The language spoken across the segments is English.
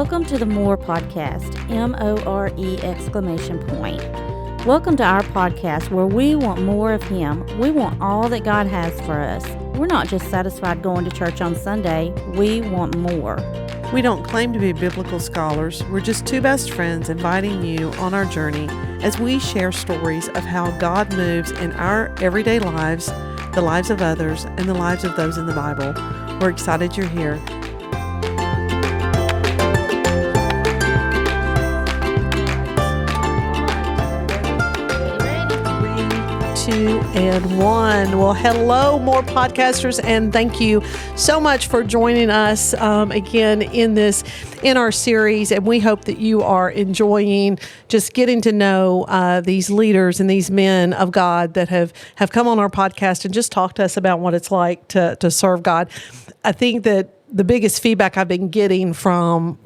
Welcome to the More Podcast, M-O-R-E exclamation point. Welcome to our podcast where we want more of Him. We want all that God has for us. We're not just satisfied going to church on Sunday. We want more. We don't claim to be biblical scholars. We're just two best friends inviting you on our journey as we share stories of how God moves in our everyday lives, the lives of others, and the lives of those in the Bible. We're excited you're here. 2 and 1. Well, hello, more podcasters, and thank you so much for joining us again in our series. And we hope that you are enjoying just getting to know these leaders and these men of God that have come on our podcast and just talk to us about what it's like to serve God. I think that the biggest feedback I've been getting from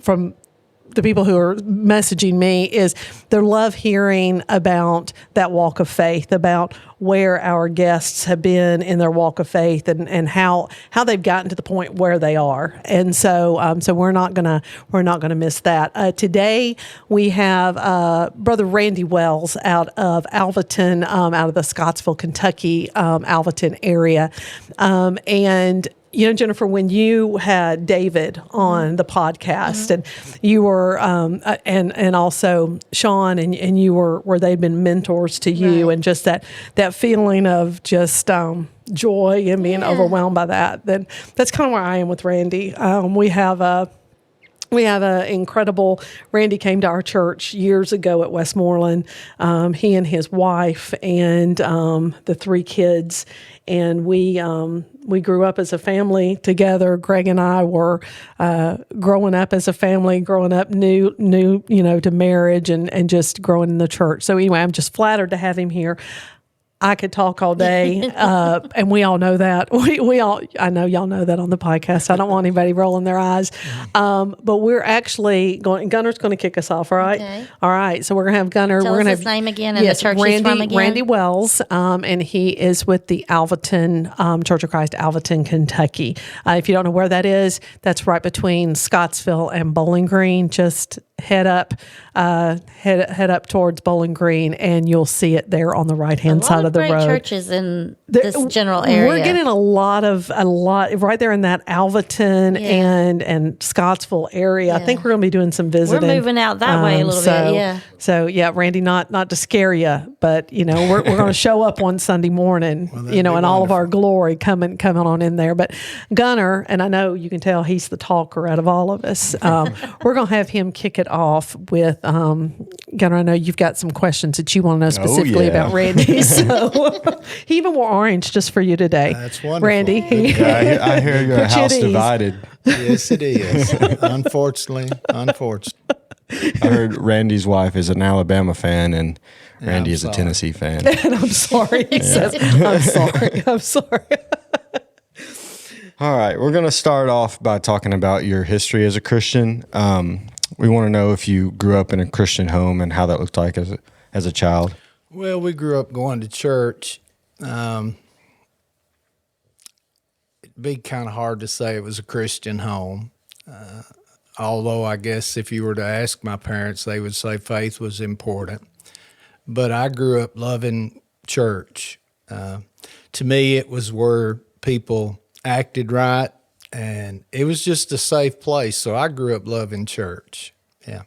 the people who are messaging me is they love hearing about that walk of faith, about where our guests have been in their walk of faith and how they've gotten to the point where they are. And so we're not gonna miss that. Today we have Brother Randy Wells out of Alvaton, out of the Scottsville, Kentucky, Alvaton area. And you know, Jennifer, when you had David on the podcast, and you were, and also Sean, and you were they'd been mentors to you, and just that feeling of just joy and being overwhelmed by that. Then that's kind of where I am with Randy. We have an incredible, Randy came to our church years ago at Westmoreland, he and his wife and the 3 kids, and we grew up as a family together. Greg and I were growing up as a family, growing up new, to marriage and just growing in the church. So anyway, I'm just flattered to have him here. I could talk all day, and we all know that. I know y'all know that on the podcast. I don't want anybody rolling their eyes. But we're actually going, Gunner's going to kick us off, all right? Okay. All right, so we're going to have Gunner. Tell we're us gonna his have, name again and the church he's from again. Randy Wells, and he is with the Alvaton Church of Christ, Alvaton, Kentucky. If you don't know where that is, that's right between Scottsville and Bowling Green. Just head up towards Bowling Green, and you'll see it there on the right-hand side of the road. A lot of great churches in this general area. We're getting a lot right there in that Alvaton and Scottsville area. Yeah. I think we're going to be doing some visiting. We're moving out that way a little bit, yeah. So yeah, Randy, not to scare you, but we're going to show up one Sunday morning, in all of our glory coming on in there. But Gunner, and I know you can tell he's the talker out of all of us. We're going to have him kick it off with Gunner. I know you've got some questions that you want to know specifically about Randy. So he even wore orange just for you today. That's wonderful. Randy. I hear your house divided. Yes, it is. Unfortunately. I heard Randy's wife is an Alabama fan and Randy is a Tennessee fan. And I'm sorry. He says, I'm sorry. All right. We're going to start off by talking about your history as a Christian. We want to know if you grew up in a Christian home and how that looked like as a child. Well, we grew up going to church. It'd be kind of hard to say it was a Christian home. Although I guess if you were to ask my parents, they would say faith was important. But I grew up loving church. To me, it was where people acted right, and it was just a safe place. So I grew up loving church. Yeah.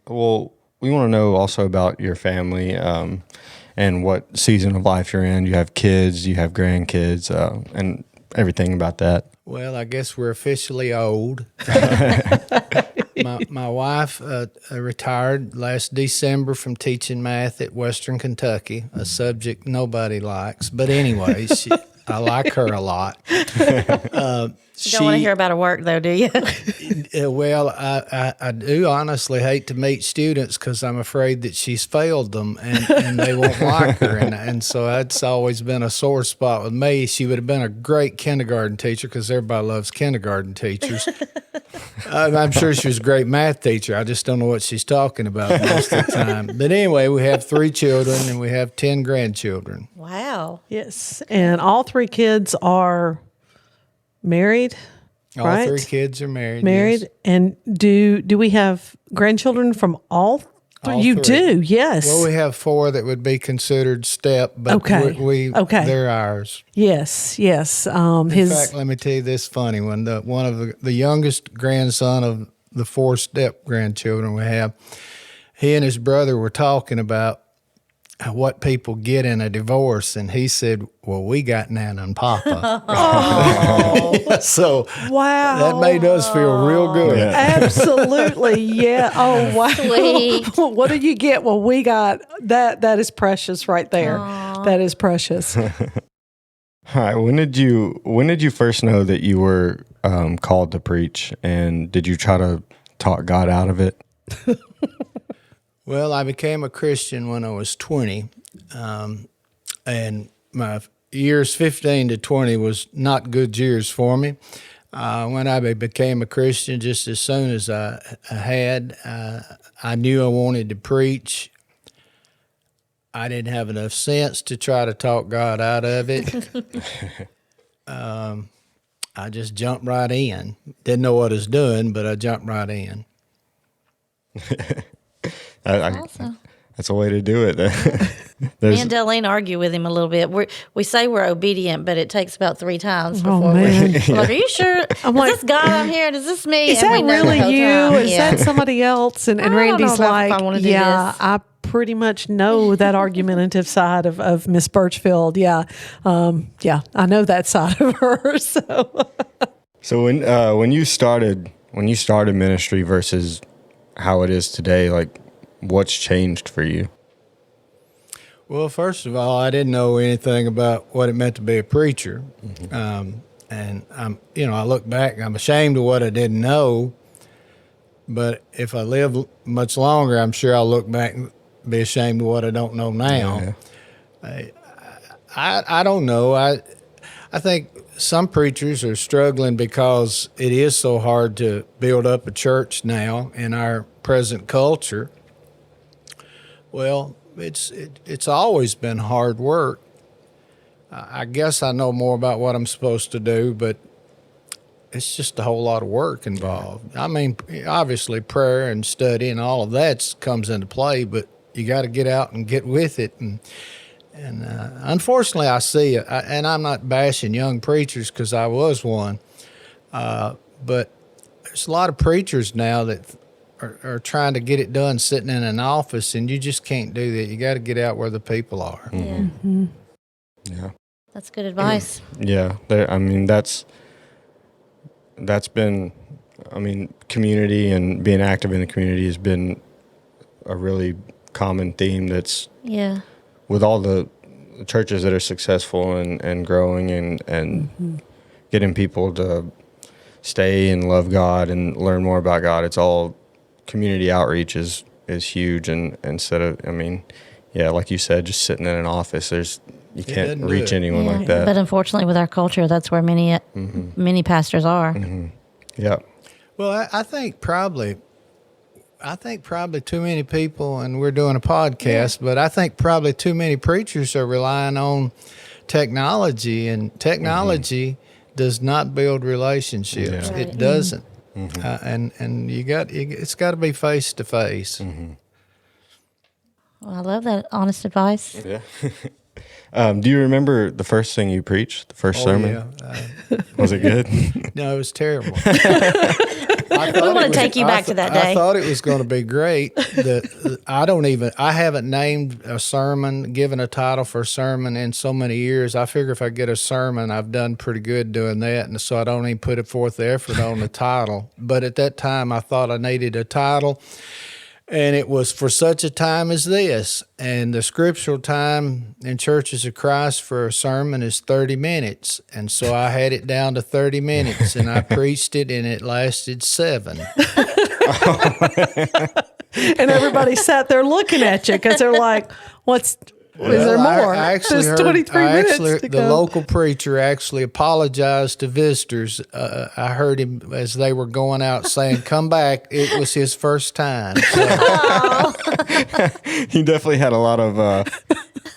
Well, we want to know also about your family and what season of life you're in. You have kids, you have grandkids, and everything about that. Well, I guess we're officially old. My wife retired last December from teaching math at Western Kentucky, a subject nobody likes. But anyway, I like her a lot. You don't want to hear about her work, though, do you? Well, I do honestly hate to meet students because I'm afraid that she's failed them and they won't like her. And so that's always been a sore spot with me. She would have been a great kindergarten teacher because everybody loves kindergarten teachers. I'm sure she was a great math teacher. I just don't know what she's talking about most of the time. But anyway, we have 3 children and we have 10 grandchildren. Wow. Yes. And all 3 kids are married? All right? 3 kids are married. Married. Yes. And do we have grandchildren from all three? All You 3. do, yes. Well, we have 4 that would be considered step, but Okay. Okay. they're ours. yes. In fact, let me tell you this funny one. One of the youngest grandson of the 4 step grandchildren we have, he and his brother were talking about what people get in a divorce, and he said, "Well, we got Nana and Papa." So wow. that made us feel real good. Absolutely, yeah. Oh, wow. Sweet. What do you get? Well, we got that. That is precious right there. That is precious. All right. When did you first know that you were called to preach, and did you try to talk God out of it? Well, I became a Christian when I was 20, and my years 15 to 20 was not good years for me. When I became a Christian, just as soon as I knew I wanted to preach. I didn't have enough sense to try to talk God out of it. I just jumped right in. Didn't know what I was doing, but I jumped right in. Awesome. That's a way to do it. Me and Darlene argue with him a little bit. We say we're obedient, but it takes about 3 times before man. we're like, "Are you sure? Is this God I'm hearing? Is this me?" Is And that we know the really whole you? time. Is Yeah. that somebody else? And I don't know Randy's about if like, I wanna do yeah, this. I pretty much know that argumentative side of Miss Birchfield. Yeah. I know that side of her. So when you started ministry versus how it is today, like what's changed for you? Well, first of all, I didn't know anything about what it meant to be a preacher. And I look back, I'm ashamed of what I didn't know. But if I live much longer, I'm sure I'll look back and be ashamed of what I don't know now. Yeah. I don't know. I think some preachers are struggling because it is so hard to build up a church now in our present culture. Well, it's always been hard work. I guess I know more about what I'm supposed to do, but it's just a whole lot of work involved. I mean, obviously prayer and study and all of that comes into play, but you got to get out and get with it. And unfortunately, I see it. And I'm not bashing young preachers because I was one, but there's a lot of preachers now that are trying to get it done sitting in an office, and you just can't do that. You got to get out where the people are. Yeah. Yeah. That's good advice. Yeah. That's been, community and being active in the community has been a really common theme that's with all the churches that are successful and growing and getting people to stay and love God and learn more about God. It's all community outreach is huge. And instead of, like you said, just sitting in an office, you can't reach anyone like that. But unfortunately, with our culture, that's where many pastors are. Mm-hmm. Yeah. Well, I think probably too many people, and we're doing a podcast, but I think probably too many preachers are relying on technology, and technology does not build relationships. Yeah. Right. It doesn't. And it's got to be face to face. Well, I love that honest advice. Yeah. Do you remember the first thing you preached, the first sermon? Yeah. Was it good? No, it was terrible. We want to take you back to that day. I thought it was going to be great. I haven't named a sermon, given a title for a sermon in so many years. I figure if I get a sermon, I've done pretty good doing that, and so I don't even put forth the effort on the title. But at that time, I thought I needed a title, and it was For Such a Time as This. And the scriptural time in Churches of Christ for a sermon is 30 minutes. And so I had it down to 30 minutes, and I preached it, and it lasted 7. And everybody sat there looking at you because they're like, is there more? I actually There's heard, 23 minutes to the go. local preacher actually apologized to visitors. I heard him as they were going out saying, "Come back." It was his first time. So, He definitely had a lot of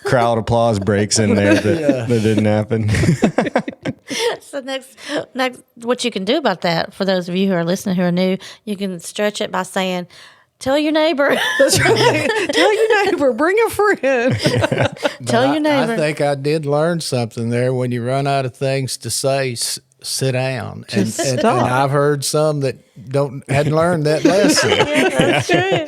crowd applause breaks in there that didn't happen. So next, what you can do about that, for those of you who are listening who are new, you can stretch it by saying, "Tell your neighbor." That's right. Tell your neighbor. Bring a friend. Tell your neighbor. I think I did learn something there. When you run out of things to say, sit down. And I've heard some that hadn't learned that lesson. Yeah, that's true.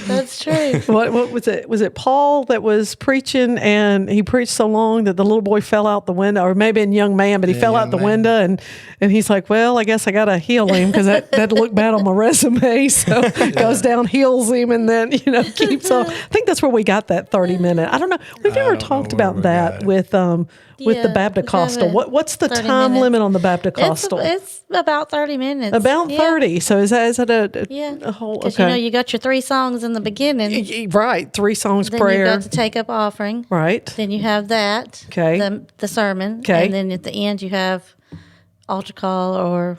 That's true. What was it? Was it Paul that was preaching, and he preached so long that the little boy fell out the window, or maybe a young man, but he fell out the window, and he's like, "Well, I guess I got to heal him because that looked bad on my resume." So goes down, heals him, and then keeps on. I think that's where we got that 30-minute. I don't know. We've never talked about that with the Baptist Costal. What's the time limit on the Baptist Costal? It's about 30 minutes. About 30. So is that a whole? Because okay. you got your 3 songs in the beginning. Right, 3 songs then prayer. Then you got to take up offering. Right. Then you have that. Okay. The sermon. Okay. And then at the end you have altar call or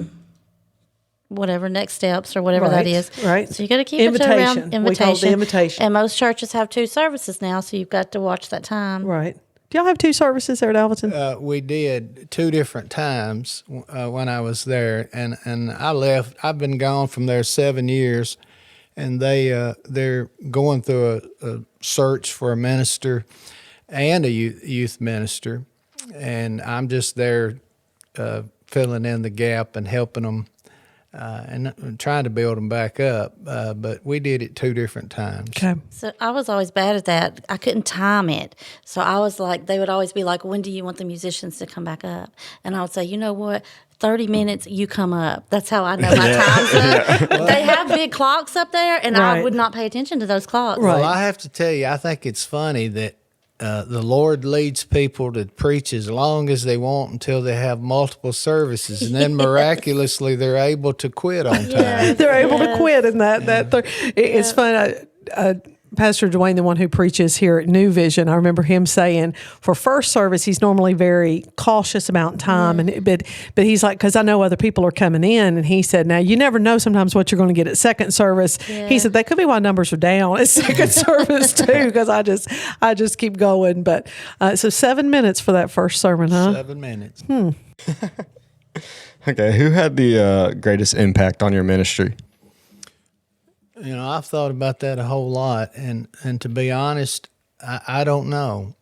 whatever, next steps or whatever that is. Right. So you got to keep it to around invitation. We call it the invitation. And most churches have 2 services now, so you've got to watch that time. Right. Do y'all have 2 services there at Alvaton? We did 2 different times when I was there, and I left. I've been gone from there 7 years, and they're going through a search for a minister and a youth minister, and I'm just there filling in the gap and helping them. And trying to build them back up, but we did it 2 different times. Okay. So I was always bad at that. I couldn't time it. So I was like, they would always be like, "When do you want the musicians to come back up?" And I would say, "You know what? 30 minutes, you come up." That's how I know my time's up. But they have big clocks up there, and I would not pay attention to those clocks. Right. Well, I have to tell you, I think it's funny that the Lord leads people to preach as long as they want until they have multiple services, and then miraculously they're able to quit on time. Yeah. They're able to quit in that. It's fun. Pastor Dwayne, the one who preaches here at New Vision, I remember him saying for first service, he's normally very cautious about time. But he's like, because I know other people are coming in, and he said, now you never know sometimes what you're going to get at second service. Yeah. He said, that could be why numbers are down at second service too, because I just keep going. But so 7 minutes for that first sermon, huh? 7 minutes. Okay, who had the greatest impact on your ministry? I've thought about that a whole lot, and to be honest, I don't know.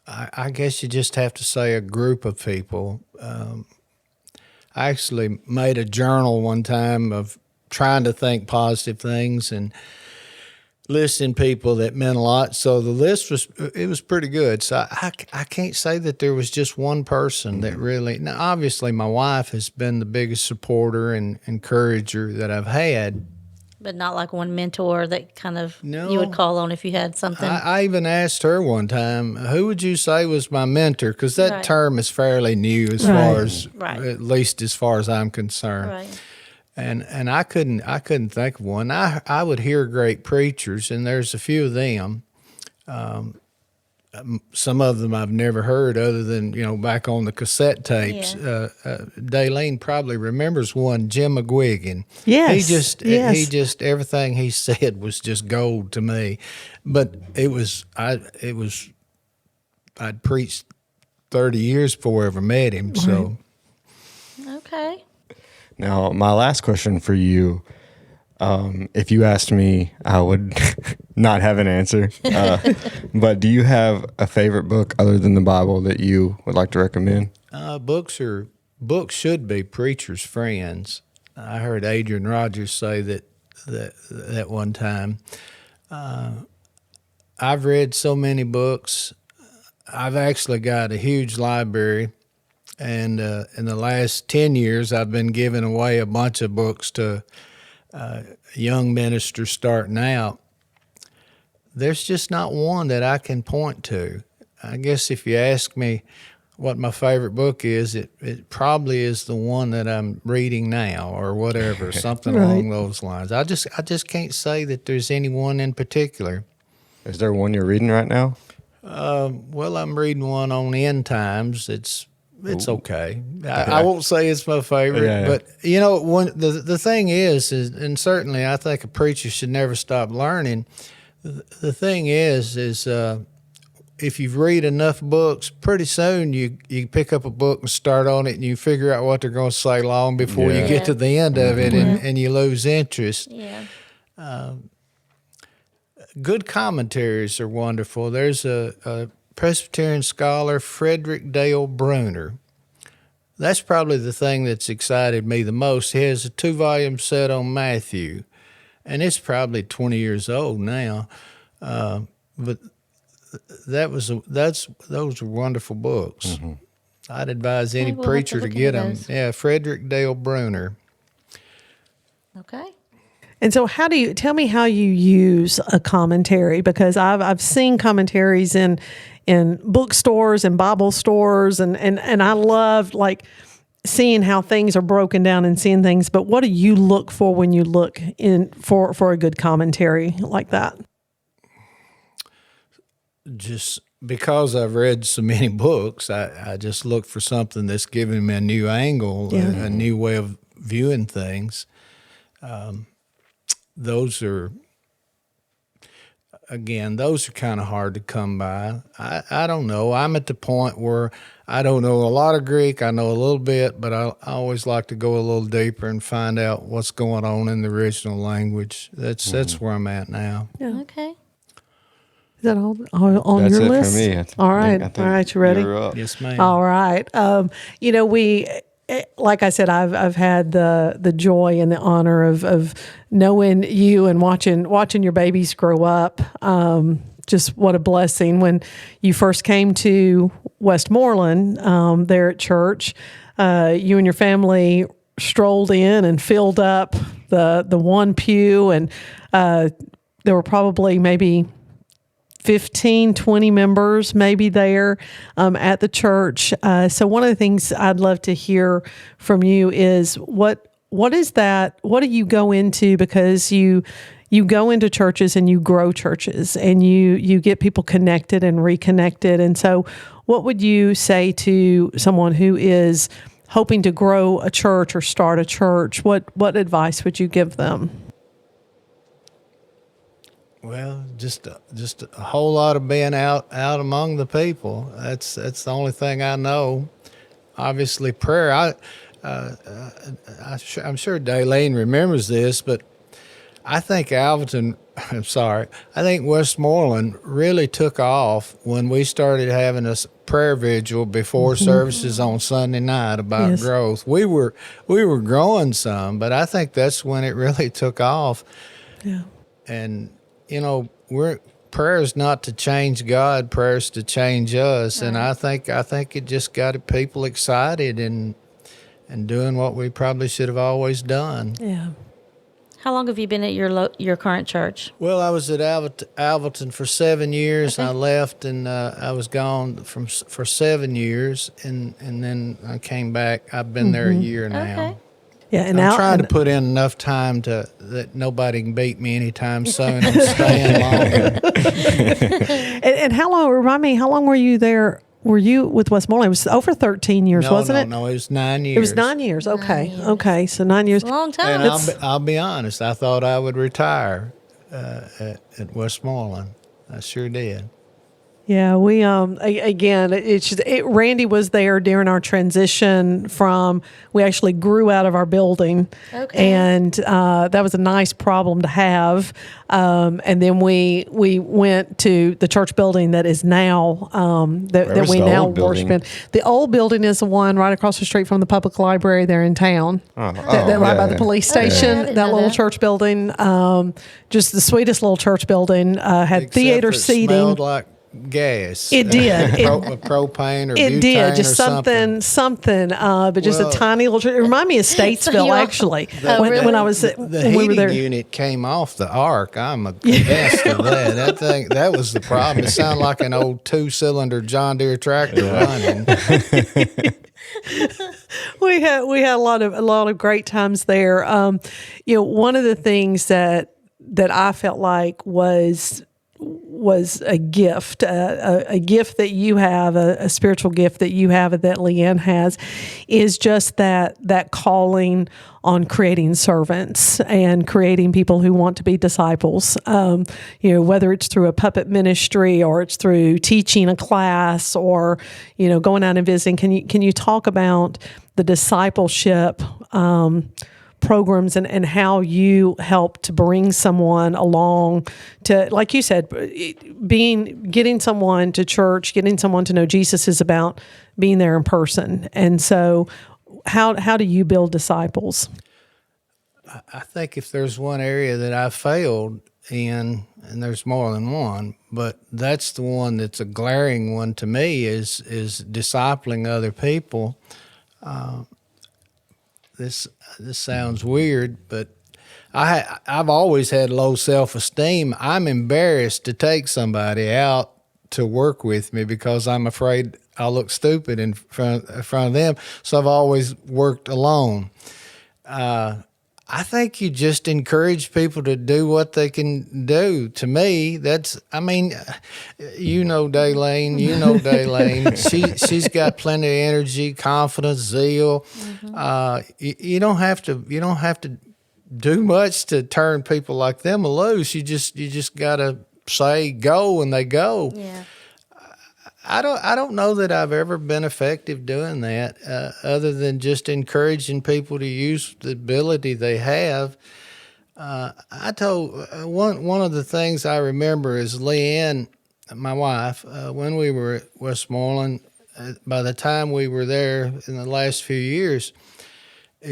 I guess you just have to say a group of people. I actually made a journal one time of trying to think positive things and listing people that meant a lot. So the list was pretty good. So I can't say that there was just one person that really. Now, obviously, my wife has been the biggest supporter and encourager that I've had. But not like one mentor that kind of you would call on if you had something. I even asked her one time, who would you say was my mentor? Because that term is fairly new as far as, at least as far as I'm concerned. Right. And I couldn't think of one. I would hear great preachers, and there's a few of them. Some of them I've never heard other than, back on the cassette tapes. Yeah. Daylene probably remembers one, Jim McGuigan. Yes. He just, everything he said was just gold to me. But I'd preached 30 years before I ever met him, so. Okay. Now, my last question for you, if you asked me, I would not have an answer. But do you have a favorite book other than the Bible that you would like to recommend? Books should be preachers' friends. I heard Adrian Rogers say that one time. I've read so many books. I've actually got a huge library. And in the last 10 years, I've been giving away a bunch of books to young ministers starting out. There's just not one that I can point to. I guess if you ask me what my favorite book is, it probably is the one that I'm reading now or whatever, something along those lines. I just can't say that there's any one in particular. Is there one you're reading right now? Well, I'm reading one on end times. It's okay. I won't say it's my favorite, but the thing is, and certainly I think a preacher should never stop learning. The thing is if you read enough books, pretty soon you pick up a book and start on it, and you figure out what they're going to say long before you get to the end of it, and you lose interest. Yeah. Good commentaries are wonderful. There's a Presbyterian scholar, Frederick Dale Bruner. That's probably the thing that's excited me the most. He has a 2-volume set on Matthew, and it's probably 20 years old now. But those are wonderful books. Mm-hmm. I'd advise any preacher to get them. Yeah, Frederick Dale Bruner. Okay. And so tell me how you use a commentary, because I've seen commentaries in bookstores and Bible stores, and I love like seeing how things are broken down and seeing things. But what do you look for when you look in for a good commentary like that? Just because I've read so many books, I just look for something that's giving me a new angle, a new way of viewing things. Those are kind of hard to come by. I don't know. I'm at the point where I don't know a lot of Greek. I know a little bit, but I always like to go a little deeper and find out what's going on in the original language. That's where I'm at now. Yeah. Okay. Is that all on That's your it list? for me. All right. All right. You ready? You're up. Yes, ma'am. All right. Like I said, I've had the joy and the honor of knowing you and watching your babies grow up. Just what a blessing. When you first came to Westmoreland, there at church, you and your family strolled in and filled up the one pew, and there were probably maybe 15, 20 members maybe there at the church. So one of the things I'd love to hear from you is what is that? What do you go into? Because you go into churches and you grow churches and you get people connected and reconnected. And so what would you say to someone who is hoping to grow a church or start a church? What advice would you give them? Well, just a whole lot of being out among the people. That's the only thing I know. Obviously, prayer. I'm sure Daylene remembers this, but I think Westmoreland really took off when we started having a prayer vigil before services on Sunday night about growth. We were growing some, but I think that's when it really took off. Yeah, and prayer is not to change God, prayer is to change us. Right. And I think it just got people excited and doing what we probably should have always done. Yeah. How long have you been at your current church? Well, I was at Alvaton for 7 years. Okay. I left, and I was gone for 7 years, and then I came back. I've been there a year now. Okay. Yeah, and I'm trying to put in enough time that nobody can beat me anytime soon. I'm staying longer. And how long? Remind me, how long were you there? Were you with Westmoreland? It was over 13 years, wasn't it? No, it was 9 years. It was 9 years. Okay, 9 years. Okay, so 9 years. It's a long time. And I'll be honest. I thought I would retire at Westmoreland. I sure did. Yeah, we again, Randy was there during our transition we actually grew out of our building. Okay. And that was a nice problem to have. And then we went to the church building that is now that we now worship in. The old building is the one right across the street from the public library there in town. Right by the police station. That little church building, just the sweetest little church building, had Except theater it seating. Smelled like gas. It did. Propane or it butane did. Just or something. But just a tiny little. It reminded me of Statesville, actually. When I was the heating unit came off the ark. I'm convinced of that. That was the problem. It sounded like an old 2-cylinder John Deere tractor running. We had a lot of great times there. One of the things that I felt like was was a gift, a gift that you have, a spiritual gift that you have that Leanne has, is just that calling on creating servants and creating people who want to be disciples. Whether it's through a puppet ministry or it's through teaching a class or going out and visiting. Can you talk about the discipleship programs and how you help to bring someone along to, like you said, getting someone to church, getting someone to know Jesus is about being there in person. And so how do you build disciples? I think if there's one area that I failed in, and there's more than one, but that's the one that's a glaring one to me, is discipling other people. This sounds weird, but I've always had low self-esteem. I'm embarrassed to take somebody out to work with me because I'm afraid I'll look stupid in front of them. So I've always worked alone. I think you just encourage people to do what they can do. To me, Daylane, she's got plenty of energy, confidence, zeal. Mm-hmm. You don't have to do much to turn people like them loose. You just got to say go and they go. Yeah. I don't know that I've ever been effective doing that, other than just encouraging people to use the ability they have. I told one of the things I remember is Leanne, my wife, when we were at Westmoreland, by the time we were there in the last few years,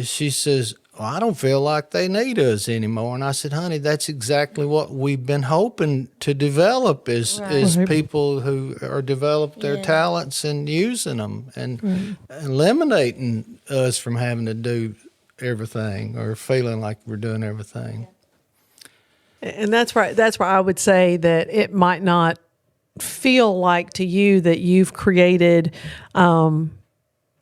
she says, "Well, I don't feel like they need us anymore." And I said, "Honey, that's exactly what we've been hoping to develop is people who are develop their talents and using them and eliminating us from having to do everything or feeling like we're doing everything." And that's right. That's where I would say that it might not feel like to you that you've created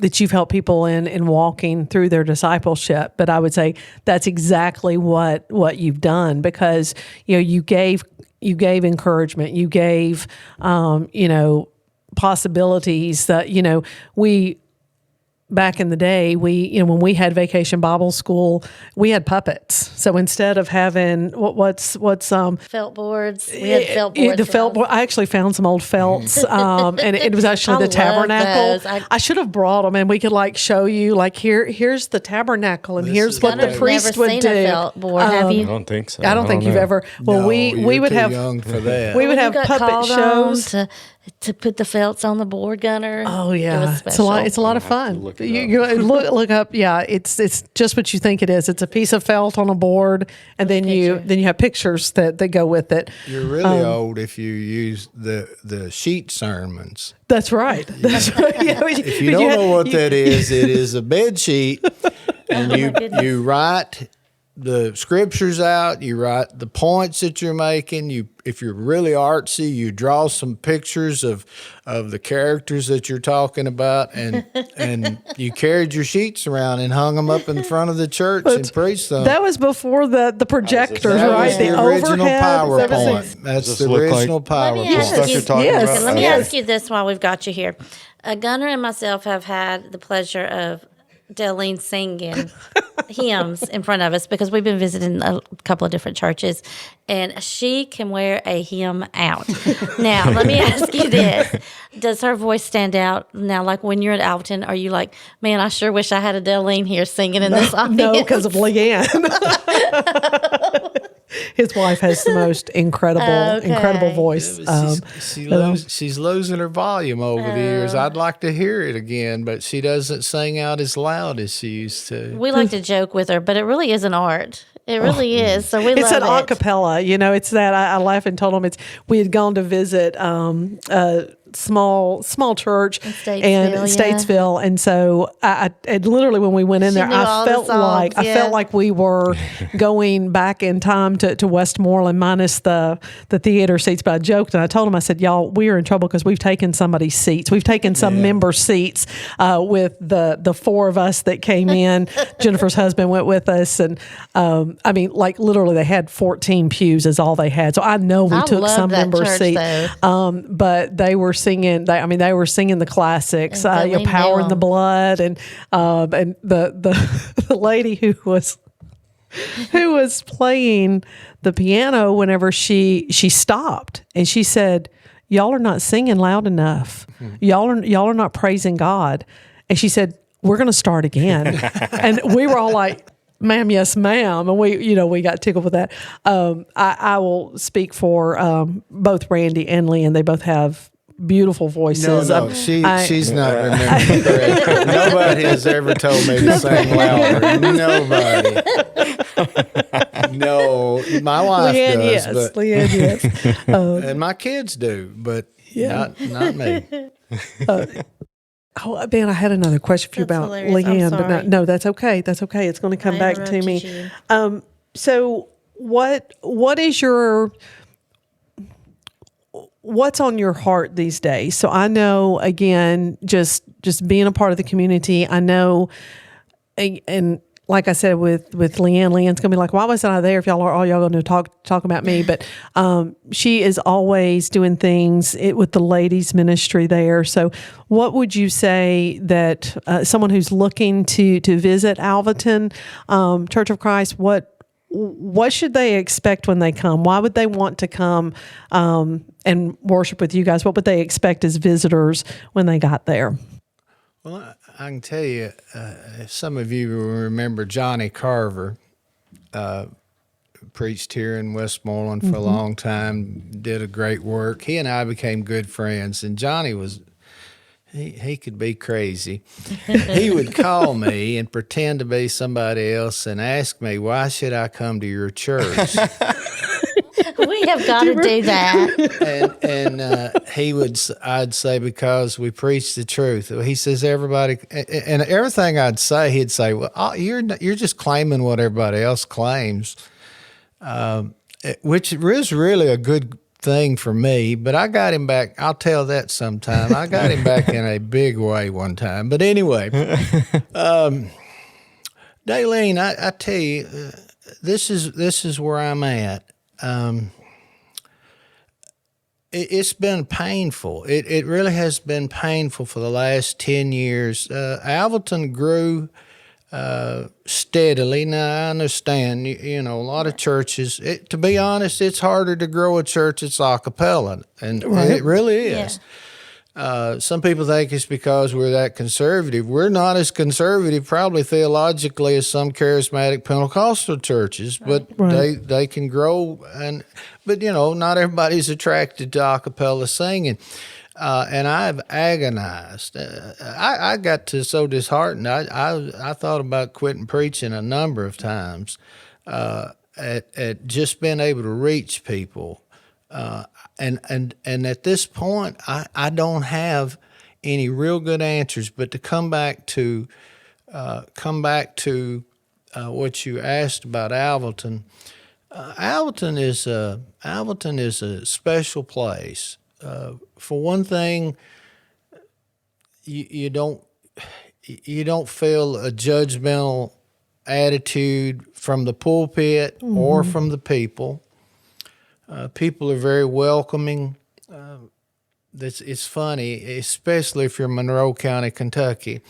that you've helped people in walking through their discipleship. But I would say that's exactly what you've done, because, you gave encouragement, you gave, possibilities that, back in the day, when we had Vacation Bible School, we had puppets. So instead of having what's felt boards, we had felt boards. The felt board. I actually found some old felts, and it was actually the tabernacle. I should have brought them, and we could show you here's the tabernacle, and here's what the priest would do. A felt board, have you? I don't think so. I don't think you've ever. Well, no, we would have young for that. We would have puppet shows. To put the felts on the board, Gunner. Oh yeah, it was it's a lot of fun. Look Look up. Yeah, it's just what you think it is. It's a piece of felt on a board, and then you have pictures that go with it. You're really old if you use the sheet sermons. That's right. That's right. If you don't know what that is, it is a bed sheet, and you write the scriptures out, you write the points that you're making. If you're really artsy, you draw some pictures of the characters that you're talking about, and you carried your sheets around and hung them up in front of the church and preached them. That was before the projectors, right? The original PowerPoint. That's the original PowerPoint. Let me ask you this while we've got you here. Gunner and myself have had the pleasure of Darlene singing hymns in front of us because we've been visiting a couple of different churches, and she can wear a hymn out. Now, let me ask you this. Does her voice stand out now? Like when you're at Alvaton, are you like, man, I sure wish I had a Darlene here singing in this audience? No, because of Leanne. His wife has the most incredible voice. She's losing her volume over the years. I'd like to hear it again, but she doesn't sing out as loud as she used to. We like to joke with her, but it really is an art. It really is. So we love it. It's an a cappella. It's that I laughed and told him we had gone to visit small church in Statesville, and Statesville. And so I and literally when we went in there, I felt like we were going back in time to Westmoreland minus the theater seats. But I joked and I told them, I said, y'all, we are in trouble because we've taken somebody's seats. We've taken some member seats with the four of us that came in. Jennifer's husband went with us. And I mean, like literally they had 14 pews is all they had. So I know we took some member seats. But they were singing, they were singing the classics, Power in the Blood. And the lady who was playing the piano, whenever she stopped and she said, y'all are not singing loud enough. Y'all are not praising God. And she said, we're going to start again. And we were all like, ma'am, yes, ma'am. And we got tickled with that. I will speak for both Randy and Lynn. They both have beautiful voices. No, she's not remembering correctly. Nobody has ever told me to sing louder. Nobody. No, my wife does. Leanne, yes. And my kids do, but not me. Oh, man, I had another question for you about Leanne, but no, that's okay. That's okay. It's going to come back to me. So what is what's on your heart these days? So I know, again, just being a part of the community, I know, and like I said with Leanne's going to be like, why wasn't I there if y'all going to talk about me? But she is always doing things with the ladies ministry there. So what would you say that someone who's looking to visit Alvaton Church of Christ, what should they expect when they come? Why would they want to come and worship with you guys? What would they expect as visitors when they got there? Well, I can tell you, some of you will remember Johnny Carver, preached here in Westmoreland for a long time, did a great work. He and I became good friends, and Johnny he could be crazy. He would call me and pretend to be somebody else and ask me, why should I come to your church? We have got to do that. And I'd say, because we preach the truth. He says, everybody, and everything I'd say, he'd say, well, you're just claiming what everybody else claims, which is really a good thing for me, but I got him back. I'll tell that sometime. I got him back in a big way one time. But anyway, Daylene, I tell you, this is where I'm at. It's been painful. It really has been painful for the last 10 years. Alvaton grew steadily. Now, I understand, a lot of churches, to be honest, it's harder to grow a church that's a cappella, and it really is. Yeah. Some people think it's because we're that conservative. We're not as conservative, probably theologically, as some charismatic Pentecostal churches, but they can grow. But not everybody's attracted to a cappella singing. And I've agonized. I got so disheartened. I thought about quitting preaching a number of times at just being able to reach people. And at this point, I don't have any real good answers. But to come back to what you asked about Alvaton. Alvaton is a special place. For one thing, you don't feel a judgmental attitude from the pulpit or from the people. People are very welcoming. It's funny, especially if you're in Monroe County, Kentucky.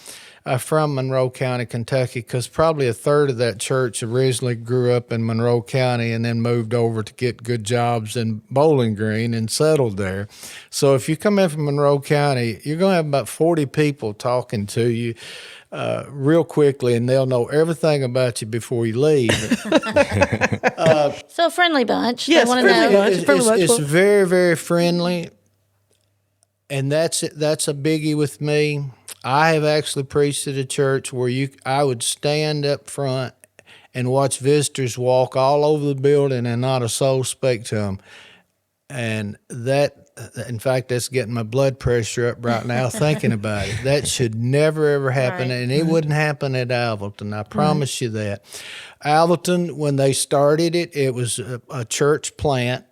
From Monroe County, Kentucky, because probably a third of that church originally grew up in Monroe County and then moved over to get good jobs in Bowling Green and settled there. So if you come in from Monroe County, you're going to have about 40 people talking to you real quickly, and they'll know everything about you before you leave. So a friendly bunch. Yes, they want to know. It's very, very friendly, and that's a biggie with me. I have actually preached at a church where I would stand up front and watch visitors walk all over the building and not a soul speak to them. And that in fact, that's getting my blood pressure up right now thinking about it. That should never, ever happen. Right. And it wouldn't happen at Alvaton. I promise you that. Alvaton, when they started it, it was a church plant.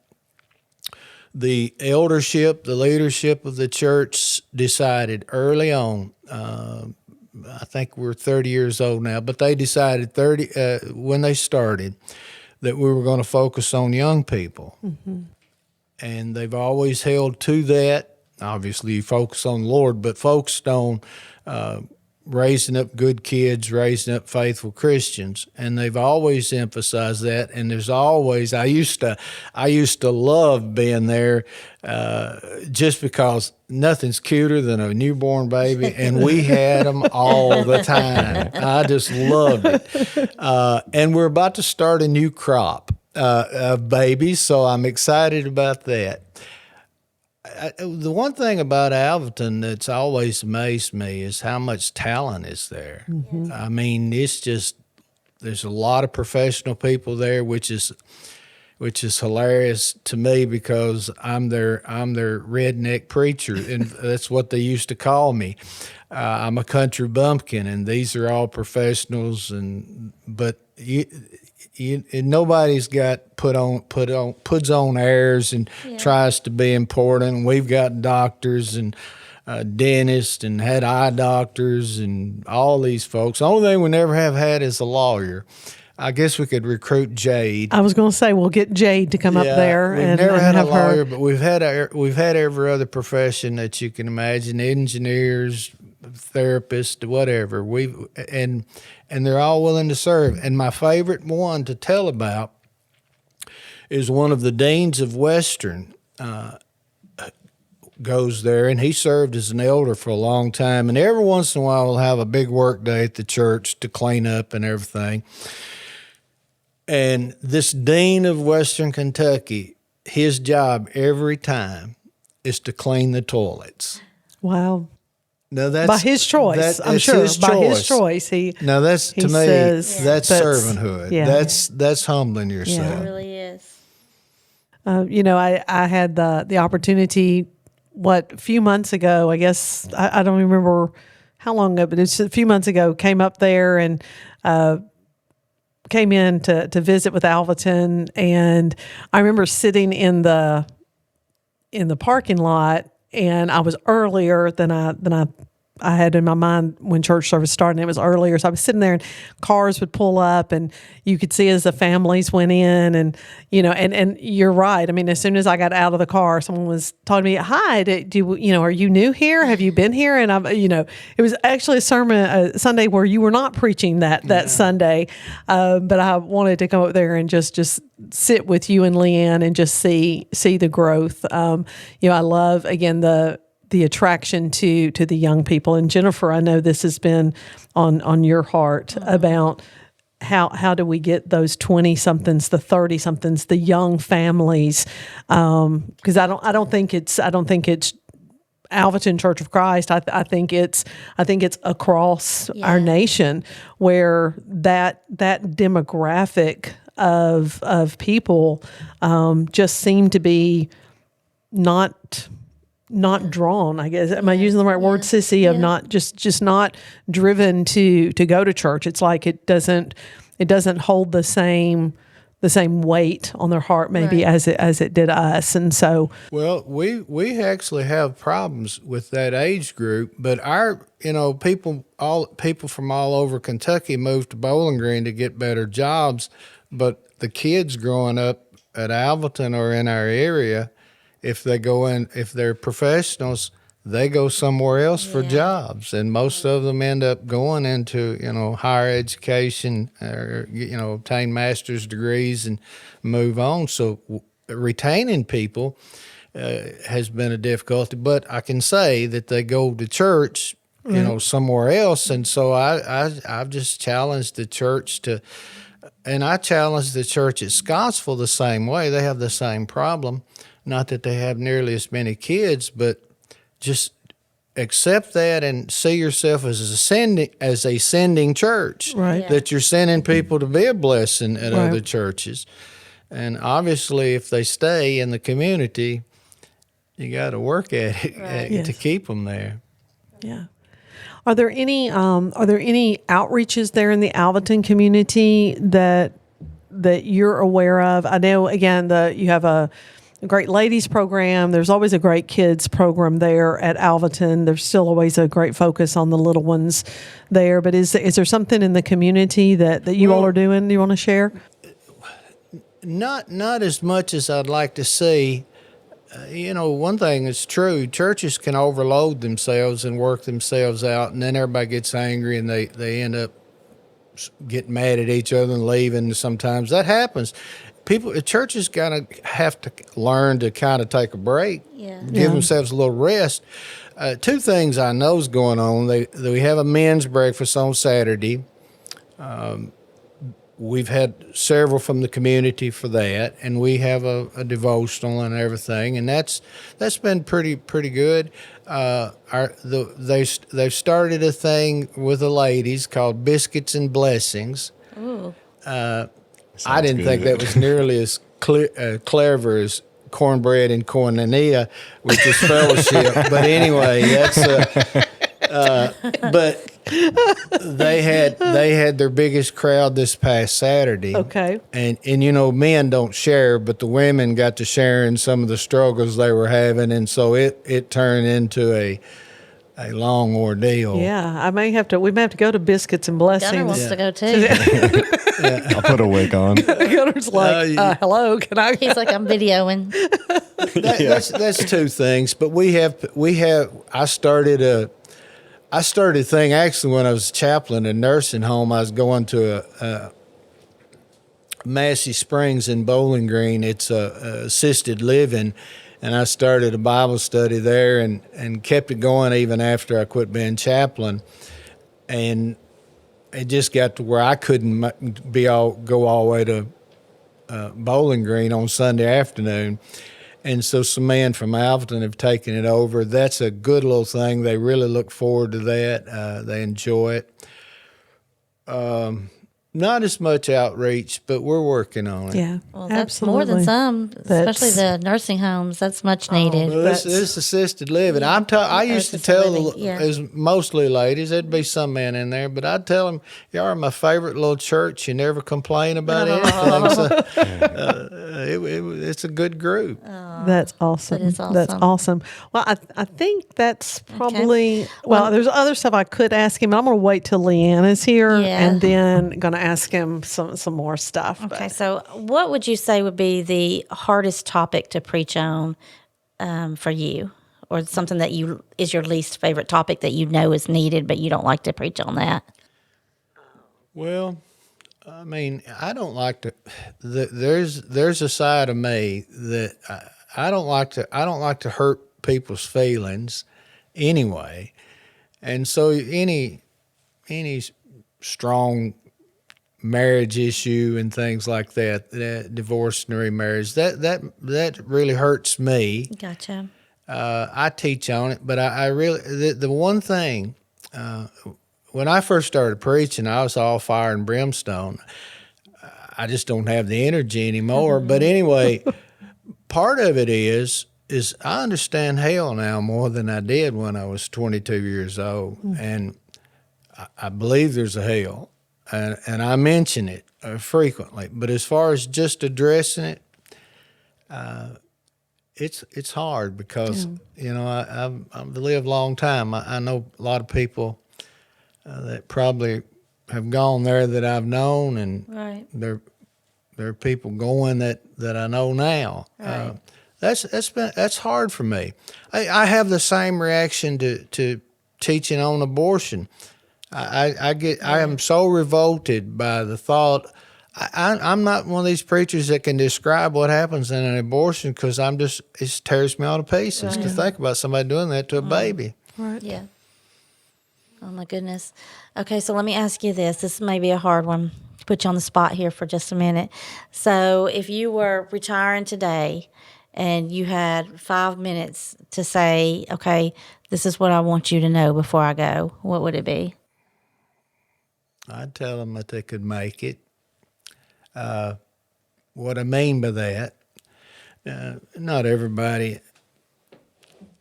The eldership, the leadership of the church decided early on, I think we're 30 years old now, but they decided when they started that we were going to focus on young people. Mm-hmm. And they've always held to that. Obviously, you focus on the Lord, but focused on raising up good kids, raising up faithful Christians, and they've always emphasized that. And there's always I used to love being there, just because nothing's cuter than a newborn baby, and we had them all the time. I just loved it. And we're about to start a new crop of babies, so I'm excited about that. The one thing about Alvaton that's always amazed me is how much talent is there. Mm-hmm. I mean, it's just, there's a lot of professional people there, which is hilarious to me because I'm their redneck preacher, and that's what they used to call me. I'm a country bumpkin, and these are all professionals, but nobody's got puts on airs and tries to be important. We've got doctors and dentists and had eye doctors and all these folks. The only thing we never have had is a lawyer. I guess we could recruit Jade. I was going to say we'll get Jade to come up there. We've never had a lawyer, but we've had every other profession that you can imagine: engineers, therapists, whatever. And they're all willing to serve. And my favorite one to tell about is one of the deans of Western goes there, and he served as an elder for a long time. And every once in a while, we'll have a big work day at the church to clean up and everything. And this dean of Western Kentucky, his job every time is to clean the toilets. Wow. No, that's by his choice. I'm sure by his choice. Now that's to me that's servanthood. Yeah. That's humbling yourself. Yeah, it really is. I had the opportunity. A few months ago? I guess I don't remember how long ago, but it's a few months ago. Came up there and came in to visit with Alvaton, and I remember sitting in the parking lot. And I was earlier than I had in my mind when church service started. It was earlier, so I was sitting there, and cars would pull up, and you could see as the families went in, and and you're right. I mean, as soon as I got out of the car, someone was talking to me. Hi, are you new here? Have you been here? And it was actually a Sunday where you were not preaching that Sunday, but I wanted to come up there and just sit with you and Leanne and just see the growth. I love, again, the attraction to the young people. And Jennifer, I know this has been on your heart about how do we get those 20-somethings, the 30-somethings, the young families, because I don't think it's Alvaton Church of Christ. I think it's across our nation where that demographic of people just seem to be not drawn, I guess. Am I using the right word, Sissy? Of not just not driven to go to church. It's like it doesn't hold the same weight on their heart maybe as it did us. And so, well, we actually have problems with that age group, but our people from all over Kentucky moved to Bowling Green to get better jobs, but the kids growing up at Alvaton or in our area, if they're professionals, they go somewhere else for jobs, and most of them end up going into higher education or obtain master's degrees and move on. So retaining people has been a difficulty, but I can say that they go to church somewhere else, and so I've just challenged the church and I challenge the church at Scottsville the same way. They have the same problem. Not that they have nearly as many kids, but just accept that and see yourself as a sending church. Right. Yeah. That you're sending people to be a blessing at other churches. And obviously, if they stay in the community, you got to work at it Right. to keep them there. Yeah. Are there any outreaches there in the Alvaton community that you're aware of? I know, again, you have a great ladies program. There's always a great kids program there at Alvaton. There's still always a great focus on the little ones there. But is there something in the community that you all are doing? Do you want to share? Not as much as I'd like to see. One thing is true. Churches can overload themselves and work themselves out, and then everybody gets angry and they end up getting mad at each other and leaving. Sometimes that happens. Churches have to learn to kind of take a break, give themselves a little rest. Two things I know is going on. We have a men's breakfast on Saturday. We've had several from the community for that, and we have a devotional and everything, and that's been pretty good. They've started a thing with the ladies called Biscuits and Blessings. Ooh. I didn't think that was nearly as clever as cornbread and koinonia, which is fellowship. But anyway, that's. But they had their biggest crowd this past Saturday. Okay. And men don't share, but the women got to share in some of the struggles they were having, and so it turned into a long ordeal. Yeah, we may have to go to Biscuits and Blessings. Gunnar wants to go too. I'll put a wig on. Gunner's like, hello, can I? He's like, I'm videoing. That's two things, but I started a thing actually when I was a chaplain in a nursing home. I was going to a Massey Springs in Bowling Green. It's a assisted living, and I started a Bible study there and kept it going even after I quit being chaplain. And it just got to where I couldn't go all the way to Bowling Green on Sunday afternoon. And so some men from Alvaton have taken it over. That's a good little thing. They really look forward to that. They enjoy it. Not as much outreach, but we're working on it. Yeah, Well, that's absolutely. more than some, especially the nursing homes. That's much needed. Well, this assisted living. I used to tell yeah. it was mostly ladies. There'd be some men in there, but I'd tell them, "You are my favorite little church. You never complain about anything." So, it's a good group. That's awesome. That is awesome. That's awesome. Well, I think that's probably well. There's other stuff I could ask him. I'm going to wait till Leanna's here, and then going to ask him some more stuff. Okay, But. so what would you say would be the hardest topic to preach on for you, or something that is your least favorite topic that you know is needed, but you don't like to preach on that? Well, I mean, I don't like to. There's a side of me that I don't like to hurt people's feelings, anyway, and so any strong marriage issue and things like that divorce and remarriage, that really hurts me. Gotcha. I teach on it, but I really the one thing. When I first started preaching, I was all fire and brimstone. I just don't have the energy anymore. But anyway, part of it is I understand hell now more than I did when I was 22 years old. And I believe there's a hell, and I mention it frequently. But as far as just addressing it, it's hard because, I've lived a long time. I know a lot of people that probably have gone there that I've known, and Right. there are people going that I know now. Right. That's hard for me. I have the same reaction to teaching on abortion. I am so revolted by the thought. I'm not one of these preachers that can describe what happens in an abortion because it tears me all to pieces to think about somebody doing that to a baby. Right. Yeah. Oh, my goodness. Okay, so let me ask you this. This may be a hard one to put you on the spot here for just a minute. So if you were retiring today and you had 5 minutes to say, okay, this is what I want you to know before I go, what would it be? I'd tell them that they could make it. What I mean by that, not everybody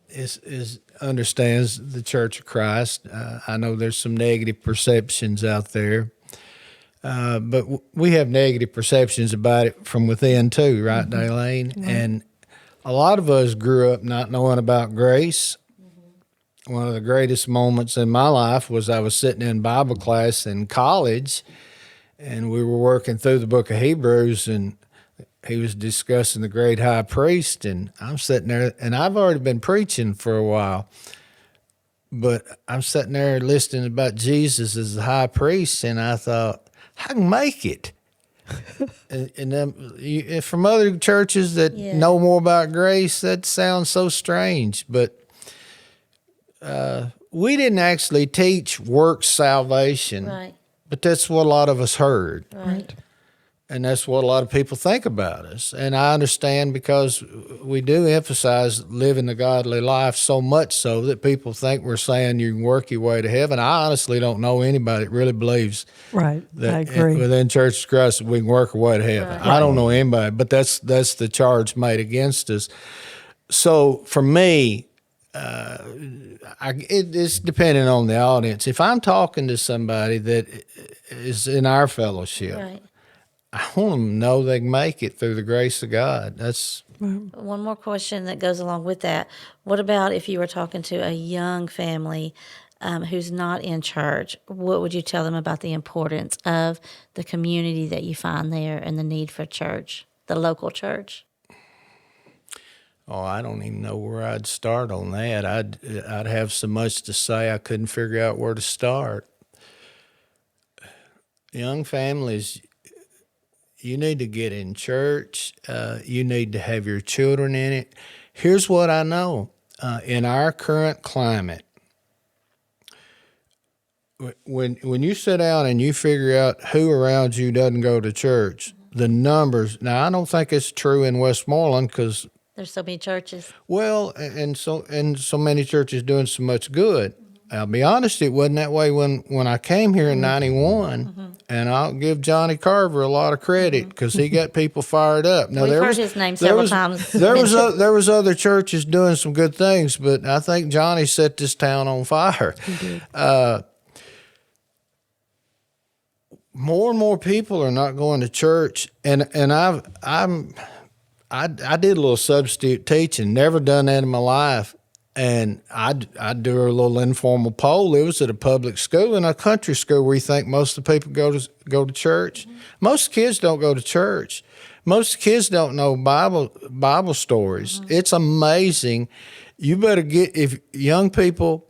is understands the Church of Christ. I know there's some negative perceptions out there, but we have negative perceptions about it from within too, right, Daylene? Right. And a lot of us grew up not knowing about grace. One of the greatest moments in my life was I was sitting in Bible class in college, and we were working through the book of Hebrews, and he was discussing the great high priest, and I'm sitting there, and I've already been preaching for a while, but I'm sitting there listening about Jesus as the high priest, and I thought, I can make it. And then from other churches that know more about grace, that sounds so strange, but we didn't actually teach works salvation, right. But that's what a lot of us heard. Right. And that's what a lot of people think about us. And I understand, because we do emphasize living the godly life so much so that people think we're saying you can work your way to heaven. I honestly don't know anybody that really believes that I agree. Within Church of Christ we can work our way to heaven. Right. I don't know anybody, but that's the charge made against us. So for me, it's depending on the audience. If I'm talking to somebody that is in our fellowship, right. I want them to know they can make it through the grace of God. That's one more question that goes along with that. What about if you were talking to a young family who's not in church? What would you tell them about the importance of the community that you find there and the need for church, the local church? Oh, I don't even know where I'd start on that. I'd have so much to say I couldn't figure out where to start. Young families, you need to get in church. You need to have your children in it. Here's what I know. In our current climate, when you sit down and you figure out who around you doesn't go to church, the numbers, now I don't think it's true in Westmoreland because there's so many churches. Well, and so many churches doing so much good. I'll be honest, it wasn't that way when I came here in 91, and I'll give Johnny Carver a lot of credit because he got people fired up. Now, we've heard his name several times. There was other churches doing some good things, but I think Johnny set this town on fire. He did. More and more people are not going to church, and I did a little substitute teaching, never done that in my life. And I'd do a little informal poll. It was at a public school and a country school where you think most of the people go to church. Mm-hmm. Most kids don't go to church. Most kids don't know Bible stories. Mm-hmm. It's amazing. You better if young people,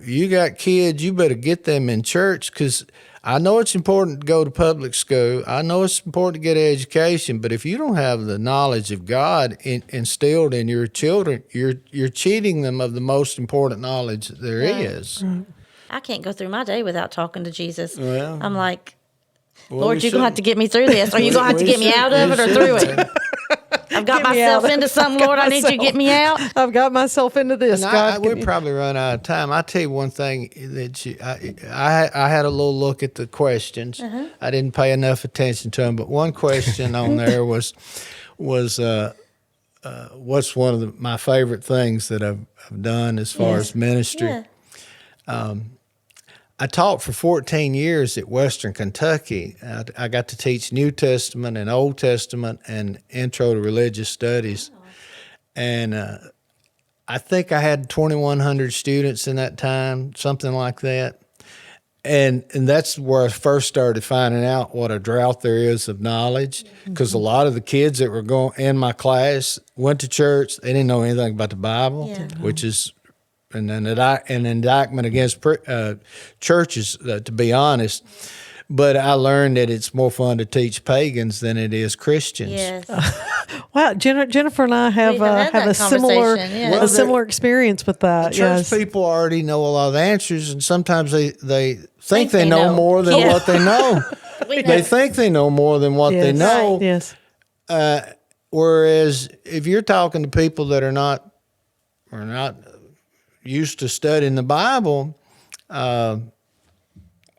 you got kids, you better get them in church, because I know it's important to go to public school. I know it's important to get an education, but if you don't have the knowledge of God instilled in your children, you're cheating them of the most important knowledge there is. Right. I can't go through my day without talking to Jesus. Well, I'm like, Lord, you're going to have to get me through this. Are you going to have to get me out of it or through it? I've got myself into something, Lord. I need you to get me out. I've got myself into this. God, we'll probably run out of time. I'll tell you one thing that I had a little look at the questions. Uh-huh. I didn't pay enough attention to them, but one question on there was what's one of my favorite things that I've done as far as ministry. Yeah. I taught for 14 years at Western Kentucky. I got to teach New Testament and Old Testament and Intro to Religious Studies. Oh. And I think I had 2,100 students in that time, something like that. And that's where I first started finding out what a drought there is of knowledge, because a lot of the kids that were going in my class went to church. They didn't know anything about the Bible, which is an indictment against churches, to be honest. But I learned that it's more fun to teach pagans than it is Christians. Yes. Wow, Jennifer and I have a similar experience with that. The church people already know a lot of the answers, and sometimes they think they know more than what they know. They think they know more than what they know. Right. Yes. Whereas if you're talking to people that are not used to studying the Bible, and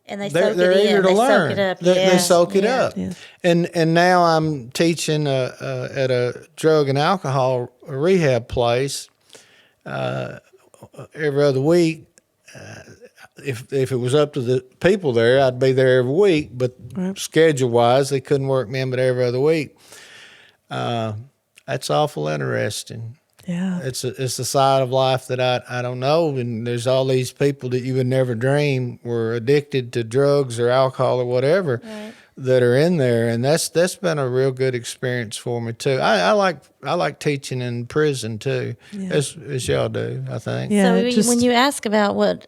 they're eager to learn. They soak it up. Yeah. And now I'm teaching at a drug and alcohol rehab place, every other week. If it was up to the people there, I'd be there every week. But schedule-wise, they couldn't work me in but every other week. That's awful interesting. Yeah. It's a side of life that I don't know. And there's all these people that you would never dream were addicted to drugs or alcohol or whatever that are in there. And that's been a real good experience for me too. I like teaching in prison too, as y'all do, I think. Yeah. So when you ask about what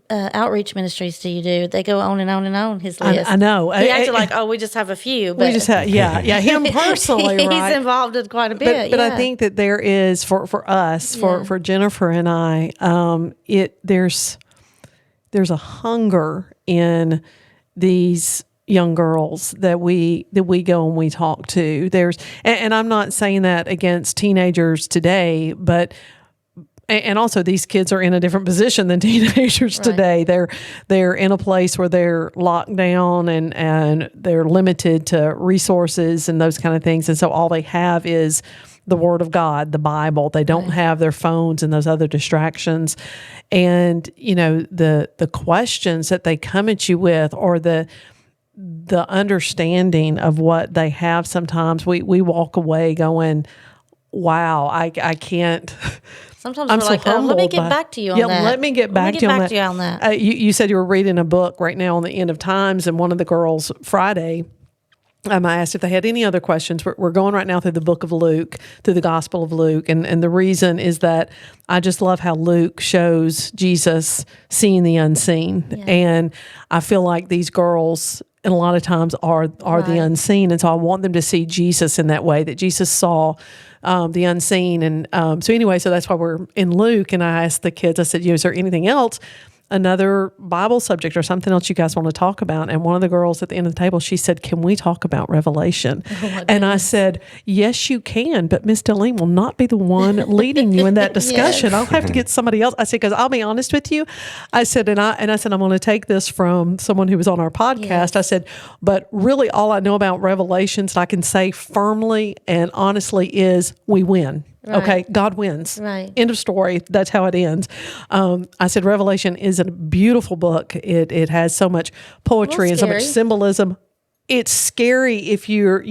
outreach ministries do you do, they go on and on and on his list. I know. He acted like, we just have a few. But we just have, him personally, right? He's involved in quite a bit. But I think that there is for us, for Jennifer and I, there's a hunger in these young girls that we go and we talk to. And I'm not saying that against teenagers today, but. And also, these kids are in a different position than teenagers today. They're in a place where they're locked down and they're limited to resources and those kind of things. And so all they have is the Word of God, the Bible. They don't have their phones and those other distractions. And the questions that they come at you with, or the understanding of what they have. Sometimes we walk away going, "Wow, I can't." Sometimes I'm we're so like, let me get humbled back to you on that. Let me get back to you on that. You said you were reading a book right now on the end of times, and one of the girls Friday, I asked if they had any other questions. We're going right now through the book of Luke, through the Gospel of Luke, and the reason is that I just love how Luke shows Jesus seeing the unseen, and I feel like these girls, and a lot of times are the unseen, and so I want them to see Jesus in that way, that Jesus saw the unseen. And so that's why we're in Luke. And I asked the kids, I said, is there anything else, another Bible subject or something else you guys want to talk about? And one of the girls at the end of the table, she said, can we talk about Revelation? And I said, yes, you can, but Miss Deline will not be the one leading you in that discussion. I'll have to get somebody else. I said, because I'll be honest with you. I said, I said, I'm going to take this from someone who was on our podcast. Yes. I said, but really all I know about Revelations, I can say firmly and honestly, is we win. Right. Okay, God wins. Right. End of story. That's how it ends. I said Revelation is a beautiful book. It has so much poetry and so much symbolism. It's scary if you're,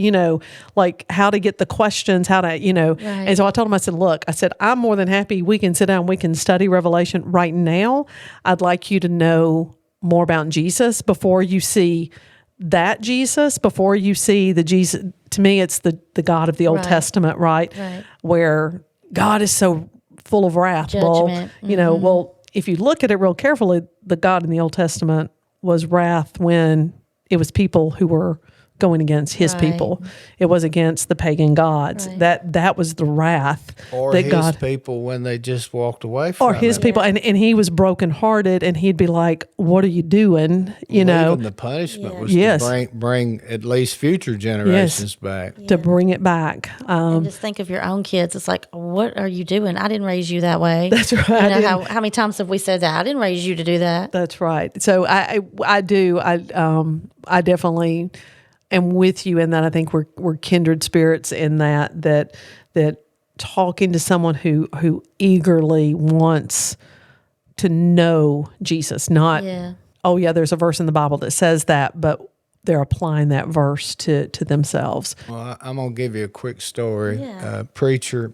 like how to get the questions, how to, Right. And so I told him, I said, look, I'm more than happy we can sit down, we can study Revelation right now. I'd like you to know more about Jesus before you see that Jesus, before you see the Jesus. To me, it's the God of the Old Testament, right? Where God is so full of wrath. Judgment. Well, well, if you look at it real carefully, the God in the Old Testament was wrath when it was people who were going against his people. It was against the pagan gods. That was the wrath or that his God, people when they just walked away from or his him. people, and he was brokenhearted, and he'd be like, "What are you doing?" Even the punishment was to bring at least future generations back. To bring it back. And just think of your own kids. It's like, what are you doing? I didn't raise you that way. That's right. How many times have we said that? I didn't raise you to do that. That's right. So I definitely am with you in that. I think we're kindred spirits in that talking to someone who eagerly wants to know Jesus, not there's a verse in the Bible that says that, but they're applying that verse to themselves. Well, I'm gonna give you a quick story. Preacher,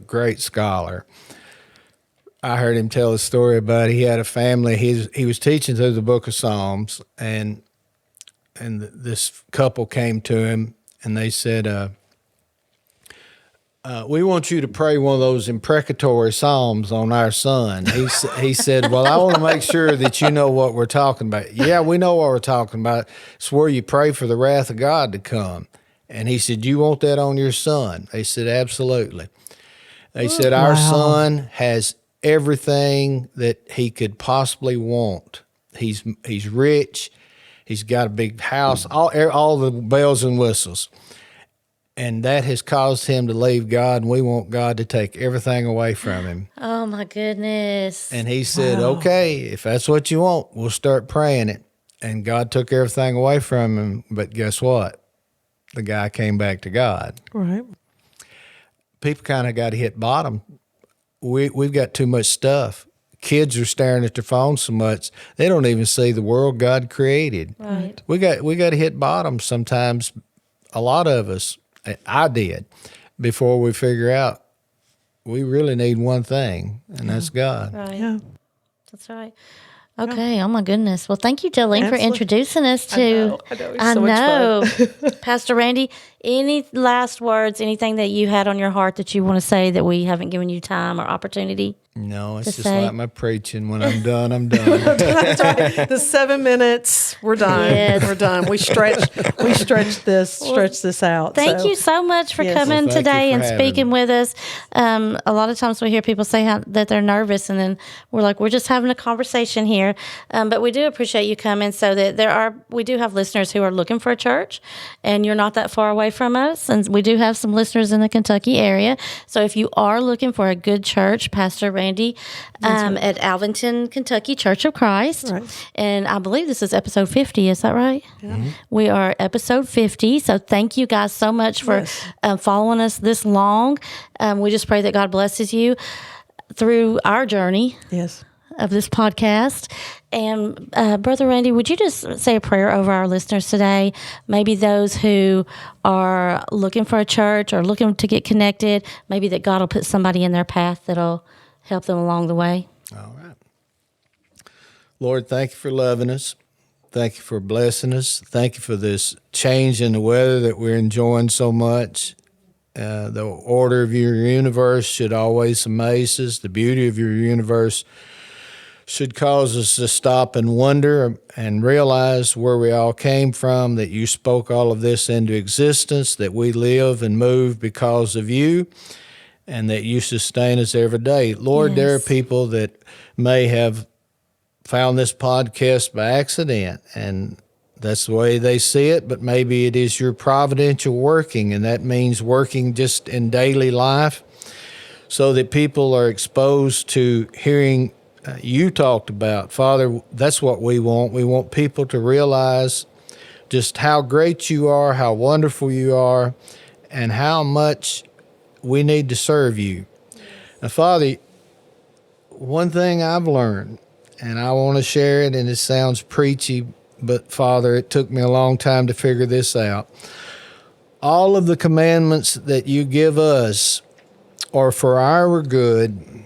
great scholar. I heard him tell a story about he had a family. He was teaching through the book of Psalms, and this couple came to him and they said, we want you to pray one of those imprecatory psalms on our son. He said, well, I want to make sure that you know what we're talking about. Yeah, we know what we're talking about. It's where you pray for the wrath of God to come. And he said, you want that on your son? They said, absolutely. They said, our son has everything that he could possibly want. He's rich. He's got a big house, all the bells and whistles. And that has caused him to leave God, and we want God to take everything away from him. Oh, my goodness. And he said, okay, if that's what you want, we'll start praying it. And God took everything away from him, but guess what? The guy came back to God. Right. People kind of got to hit bottom we've got too much stuff. Kids are staring at their phones so much they don't even see the world God created. Right. We got to hit bottom sometimes. A lot of us, I did, before we figure out we really need one thing, and that's God. Right. Yeah. That's right. Okay. Oh my goodness. Well, thank you, Jolene, for Absolutely. introducing us to. I know. It's so much fun. Pastor Randy. Any last words? Anything that you had on your heart that you want to say that we haven't given you time or opportunity? No, it's just say. like my preaching. When I'm done, I'm done. That's right. The 7 minutes, we're done. Yes. We're done. We stretched this out. Thank you so much for Yes. coming Well, thank today you for and having speaking me. with us. A lot of times we hear people say that they're nervous, and then we're like, we're just having a conversation here. But we do appreciate you coming, so that we do have listeners who are looking for a church, and you're not that far away from us. And we do have some listeners in the Kentucky area. So if you are looking for a good church, Pastor Randy at Alvaton, Kentucky Church of Christ. Right. And I believe this is episode 50. Is that right? Yeah. Mm-hmm. We are episode 50. So thank you guys so much for following us this long. We just pray that God blesses you through our journey Yes. of this podcast. And Brother Randy, would you just say a prayer over our listeners today? Maybe those who are looking for a church or looking to get connected, maybe that God will put somebody in their path that'll help them along the way. All right. Lord, thank you for loving us. Thank you for blessing us. Thank you for this change in the weather that we're enjoying so much. The order of your universe should always amaze us. The beauty of your universe should cause us to stop and wonder and realize where we all came from, that you spoke all of this into existence, that we live and move because of you, and that you sustain us every day. Lord, there are Yes. people that may have found this podcast by accident, and that's the way they see it, but maybe it is your providential working, and that means working just in daily life so that people are exposed to hearing you talked about. Father, that's what we want. We want people to realize just how great you are, how wonderful you are, and how much we need to serve you. Now, Father, one thing I've learned, and I want to share it, and it sounds preachy, but Father, it took me a long time to figure this out. All of the commandments that you give us are for our good,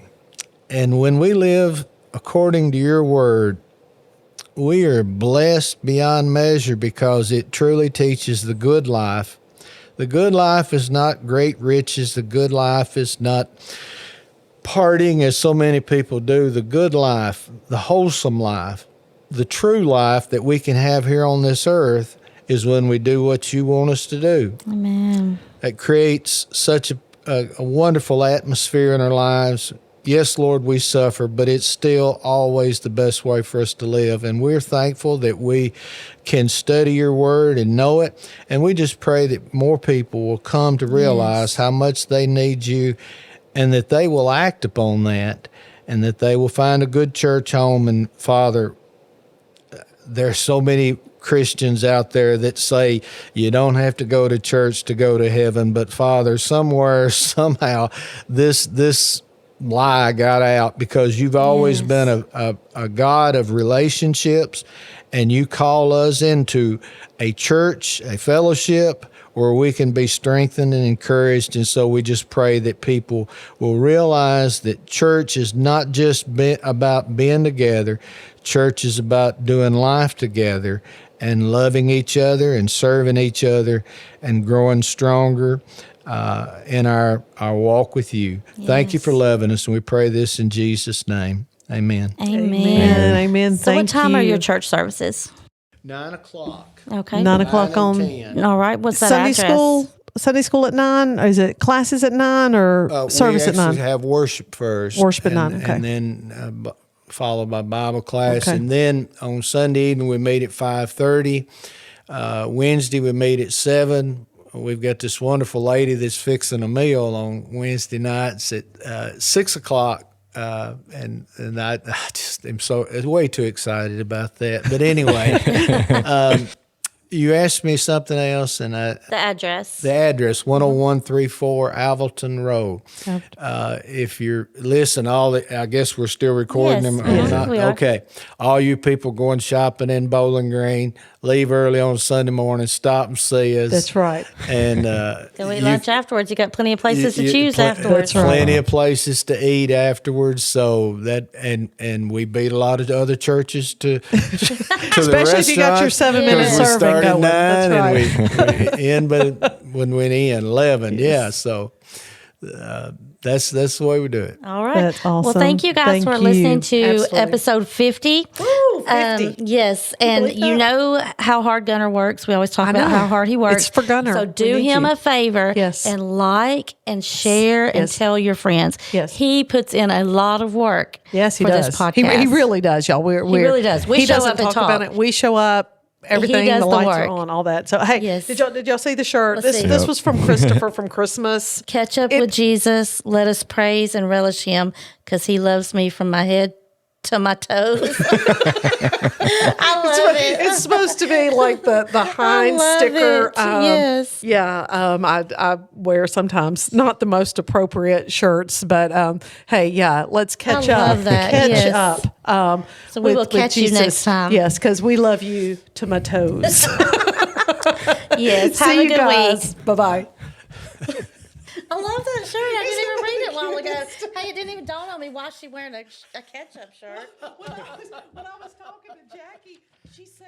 and when we live according to your word, we are blessed beyond measure because it truly teaches the good life. The good life is not great riches. The good life is not partying as so many people do. The good life, the wholesome life, the true life that we can have here on this earth is when we do what you want us to do. Amen. It creates such a wonderful atmosphere in our lives. Yes, Lord, we suffer, but it's still always the best way for us to live. And we're thankful that we can study your word and know it. And we just pray that more people will come to realize how much they need you, and that they will act upon that, and that they will find a good church home. And Father, there's so many Christians out there that say you don't have to go to church to go to heaven. But Father, somewhere, somehow, this lie got out, because you've always been a God of relationships, and you call us into a church, a fellowship where we can be strengthened and encouraged. And so we just pray that people will realize that church is not just about being together. Church is about doing life together and loving each other and serving each other and growing stronger in our walk with you. Thank you for loving us, and we pray this in Jesus' name. Amen. Amen. Amen. So what Thank time are you. your church services? 9 o'clock. Okay. 9 o'clock 9 on and 10. All right. What's that Sunday address? school. Sunday school at 9. Or is it classes at 9 or service at We 9? actually have worship first. Worship at 9, okay. And then followed by Bible class. Okay. And then on Sunday evening, we meet at 5:30. Wednesday, we meet at 7. We've got this wonderful lady that's fixing a meal on Wednesday nights at 6 o'clock. And I just am way too excited about that. But anyway, You asked me something else, and The address. the address 10134 Alvaton Road. If you're I guess we're still recording Yes, them or not. we are. Okay, all you people going shopping in Bowling Green, leave early on Sunday morning, stop and see us. That's right. And Go eat lunch afterwards. You got plenty of places to choose afterwards. That's right. Plenty of places to eat afterwards. So that and we beat a lot of other churches to Especially if you got your 7-minute because we serving started going. 9 That's right. and we end but when we end 11. Yeah, so that's the way we do it. All right. That's awesome. Well, thank you guys Thank for you. listening to Absolutely. episode 50. Woo, 50. Yes, and believe you that? know how hard Gunner works. We always talk about know. how hard he works. It's for Gunner. So We do need him you. a favor Yes. and like and share and Yes. tell your friends. Yes. He puts in a lot of work Yes, he for does. this podcast. He really does, y'all. We're really does. We he show doesn't up and talk about talk. it. We show up. Everything, does the the lights work. are on, all that. So, hey, Yes. did y'all see the shirt? Let's see. This was from Christopher from Christmas. Catch up with Jesus. Let us praise and relish him because he loves me from my head to my toes. I love it. It's supposed to be like the Heinz love sticker. it. Yes. Yeah. I wear sometimes not the most appropriate shirts, but hey, yeah, let's catch up. love that. Catch Yes. up. So we will catch you Jesus. next time. Yes, because we love you to my toes. Yes. See Have a you good guys. week. Bye bye. I love that shirt. I didn't even read it a while ago. Hey, it didn't even dawn on me why she wearing a ketchup shirt. When I was talking to Jackie, she said.